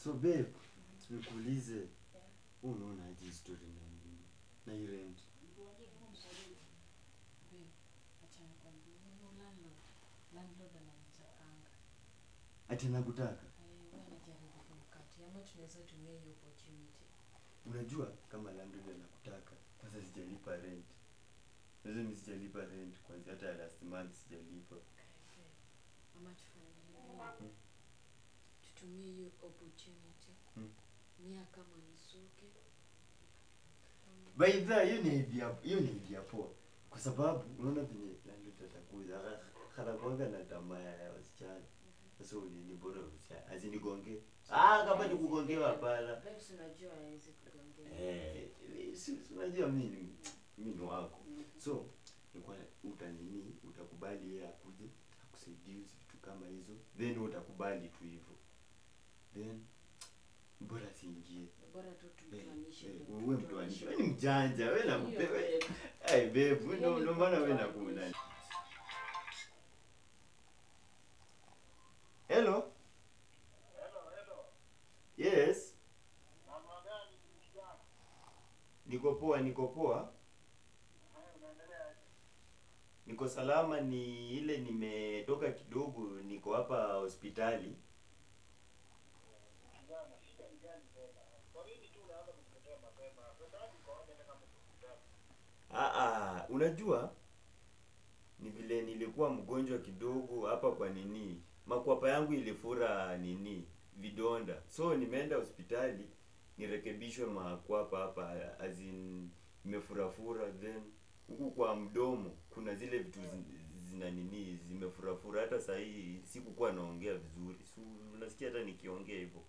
So babe, nikuulize unaona aje story na hii rent? Babe, acha nikwambie landlord ananichakanga. Ati nakutaka? Wewe unajaribu kumkati ama tunaweza tumia hiyo opportunity. Unajua kama landlord anakutaka, kwanza sijalipa rent. Sasa mimi sijalipa rent kwanza hata last month sijalipa. Ama tufanye hivi. Tutumie hiyo opportunity. Nia kama nisuke. By the hiyo ni idea poa. Kwa sababu unaona venye landlord atakuja kwanga na tamaa ya wasichana. Sasa ni bora usichana. Azinigonge. Kama ni kugongewa hapana. Babe unajua haiwezi kugongea. Unajua mimi ni wako. So nilikuwa utakubali yeye akuje akusaidie vitu kama hizo. Then utakubali tu hivyo. Then bora siingie. Bora tu tuanishe. Wewe mtuanishe. Wewe ni mjanja. Wewe nakupewa. Babe, ndio maana wewe nakuna. Hello. Yes. Mambo gani kijana? Niko poa. Niko salama, ni ile nimetoka kidogo, niko hapa hospitali. Kijana, shida ni gani tena? Kwa nini tu unaanza kutetea mapema? Sasa niko hapa kama hospitali. Unajua ni vile nilikuwa mgonjwa kidogo hapa kwa makwapa yangu ilifura vidonda. So nimeenda hospitali nirekebishwe makwapa hapa imefura then huku kwa mdomo kuna zile vitu zimefura hata saa hii sikukuwa naongea vizuri. So unasikia hata nikiongea hivyo.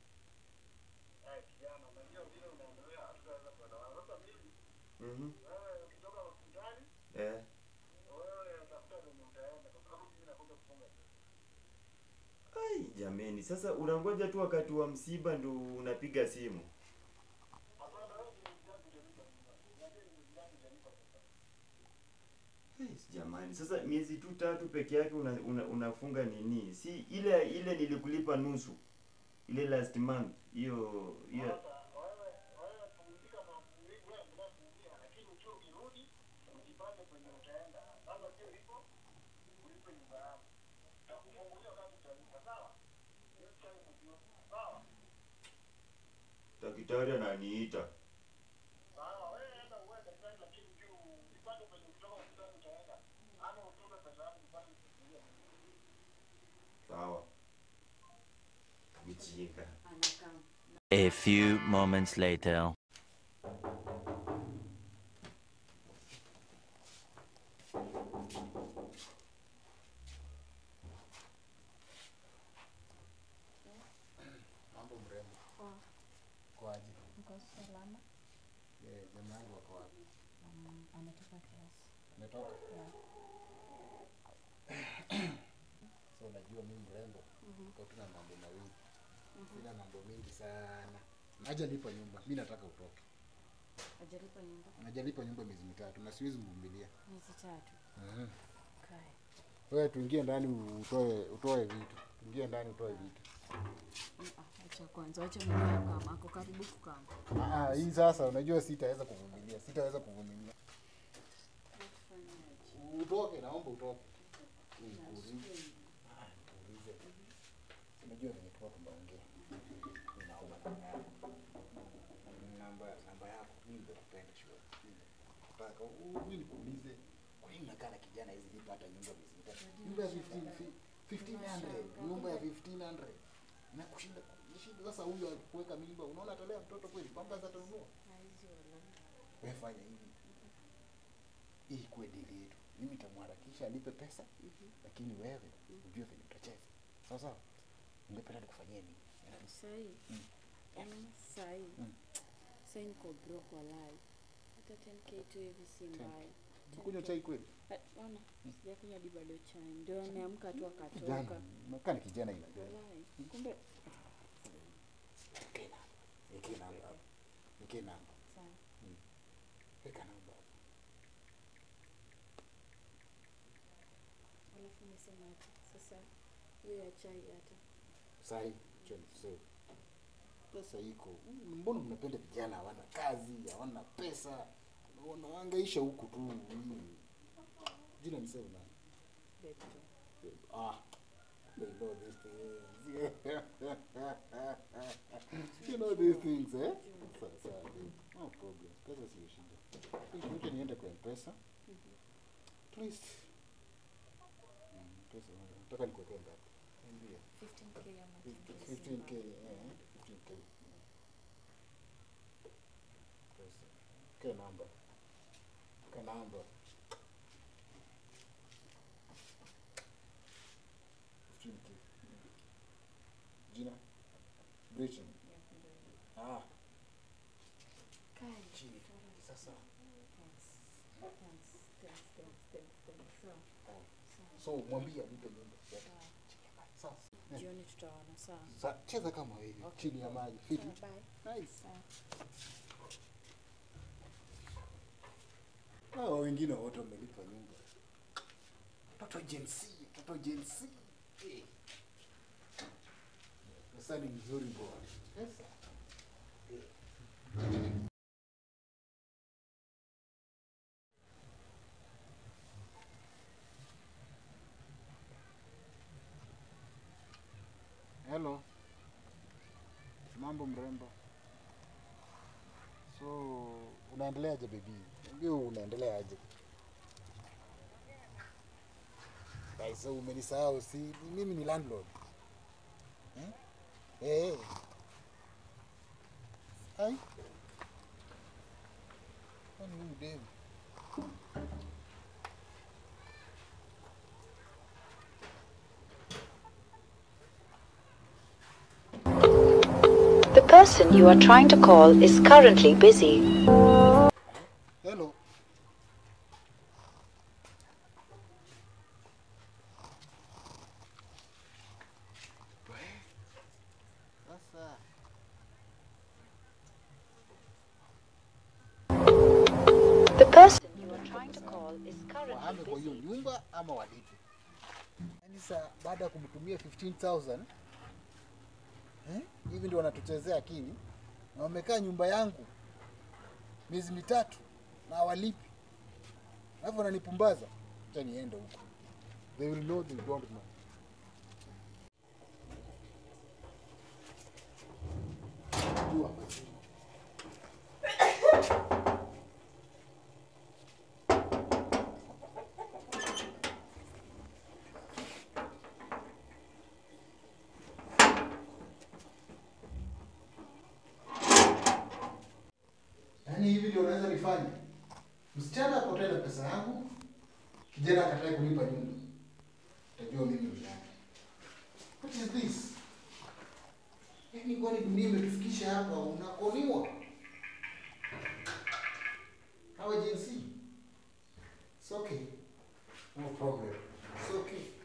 Kijana, unajua vile unaendelea hatutaweza kuelewana. Sasa mimi wewe ukitoka hospitali wewe tafuta venye utaenda kwa sababu mimi nakuja kufunga. Jameni, sasa unangoja tu wakati wa msiba ndo unapiga simu. Jamani, sasa miezi 3 peke yake unafunga Si ile nilikulipa nusu. Ile last month. Hiyo daktari ananiita. Sawa, wewe enda uwe daktari lakini juu nipate kwenye kutoka hospitali utaenda. Ama utume pesa yangu nipate kufikiria. Sawa. Mjinga. A few moments later. Mambo mrembo. Kwaje? Niko salama. Jamaa wangu wako wapi? Ametoka class. Ametoka? So unajua mimi mrembo. Kwa tuna mambo mawili. Sina mambo mingi sana. Hajalipa nyumba. Mimi nataka utoke. Hajalipa nyumba? Hajalipa nyumba miezi 3 na siwezi kuvumilia. Miezi 3. Kai. Wewe tuingie ndani utoe vitu. Tuingie ndani utoe vitu. Acha kwanza, acha mwenyewe kama ako karibu kukama. Hii sasa unajua sitaweza kuvumilia. Utoke, naomba utoke. Uulize. Unajua venye tuko tunaongea. Ninaomba namba yako. Mimi ndio napenda shule. Nataka mimi nikuulize kwa nini unakaa na kijana hizi lipa hata nyumba miezi 3? Nyumba ya 1500, nyumba ya 1500. Na kushinda sasa huyu akuweka mimba, unaona atalea mtoto kweli? Pamba za tanunua. Haizi wala. Wewe fanya hivi. Hii kwa dili yetu. Mimi nitamharakisha alipe pesa, lakini wewe ujue venye utacheza. Sawa sawa? Ungependa nikufanyie nini? Sahi. Sahi niko broke walai. Hata 10k tu hivi si mbaya. Ukunywa chai kweli? Ona, sijakunywa hadi bado chai. Ndio niamka tu akatoka. Nakaa ni kijana ina gani? Kumbe Nike namba. sawa. Weka namba. Alafu nisema sasa hiyo ya chai hata. Sahi, choni sasa. Pesa iko. Mbona mnapenda vijana hawana kazi, hawana pesa? Wanahangaisha huku tu. Jina ni sema nani? They know these things. You know these things, eh? Sasa, no problem. Pesa sio shida. Mtu niende kwa pesa. Please. Pesa, nataka nikuwekee ngapi? Niambie. 15k ama 15k, 15k. Pesa. Ke namba. Jina? Bridget. Chini. Sasa. So mwambie alipe nyumba. Sasa. Jioni tutaona sawa. Sasa cheza kama hivi chini ya maji. Fit. Nice. Hao wengine wote wamelipa nyumba. Toto Gen Z. Sasa ni mzuri bwana. Pesa. Hello. Mambo mrembo. So, unaendeleaje baby? Ndio unaendeleaje? Sasa umenisahau, si mimi ni landlord. Hai. Kwani huyu dem? The person you are trying to call is currently busy. Hello. The person you are trying to call is currently Kwa hiyo busy. nyumba ama walipe. Yaani sasa baada ya kumtumia 15,000 hivi ndio wanatuchezea akili na wamekaa nyumba yangu miezi 3 na walipi. Alafu wananipumbaza. Acha niende huko. They will know they don't know. Jua. Yaani hivi ndio unaweza nifanya? Msichana apotee na pesa yangu, kijana akatae kulipa nyumba. Utajua mimi ni nani. What is this? Yaani kwani dunia imetufikisha hapa unakoniwa? Hawa jinsi. It's okay. No problem. It's okay.